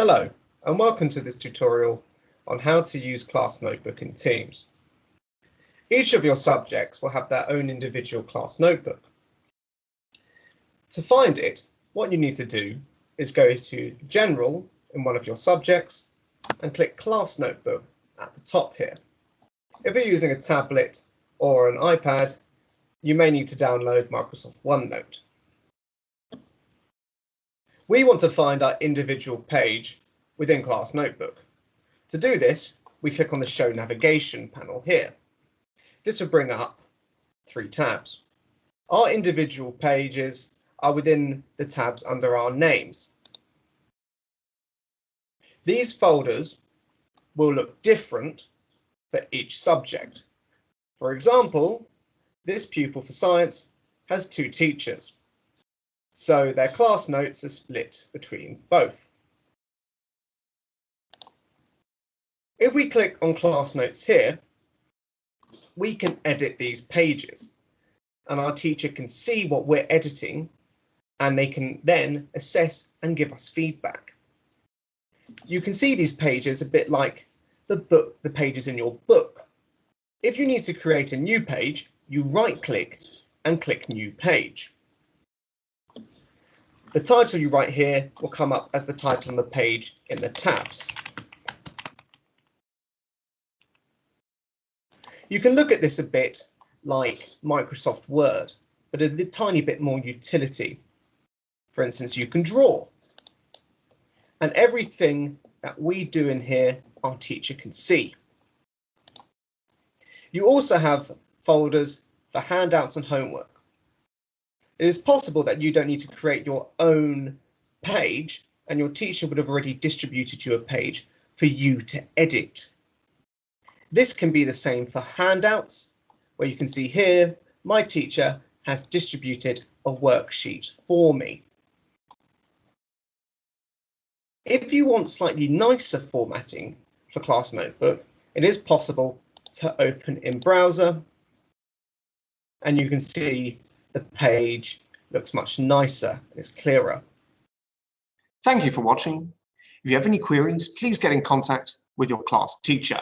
Hello and welcome to this tutorial on how to use Class Notebook in Teams. Each of your subjects will have their own individual class notebook. To find it, what you need to do is go to General in one of your subjects and click Class Notebook at the top here. If you're using a tablet or an iPad, you may need to download Microsoft OneNote. We want to find our individual page within Class Notebook. To do this, we click on the Show Navigation panel here. This will bring up 3 tabs. Our individual pages are within the tabs under our names. These folders will look different for each subject. For example, this pupil for science has 2 teachers, so their class notes are split between both. If we click on class notes here, we can edit these pages and our teacher can see what we're editing and they can then assess and give us feedback. You can see these pages a bit like the pages in your book. If you need to create a new page, you right-click and click New Page. The title you write here will come up as the title on the page in the tabs. You can look at this a bit like Microsoft Word, but a tiny bit more utility. For instance, you can draw. And everything that we do in here, our teacher can see. You also have folders for handouts and homework. It is possible that you don't need to create your own page and your teacher would have already distributed you a page for you to edit. This can be the same for handouts, where you can see here, my teacher has distributed a worksheet for me. If you want slightly nicer formatting for Class Notebook, it is possible to open in browser and you can see the page looks much nicer, it's clearer. Thank you for watching. If you have any queries, please get in contact with your class teacher.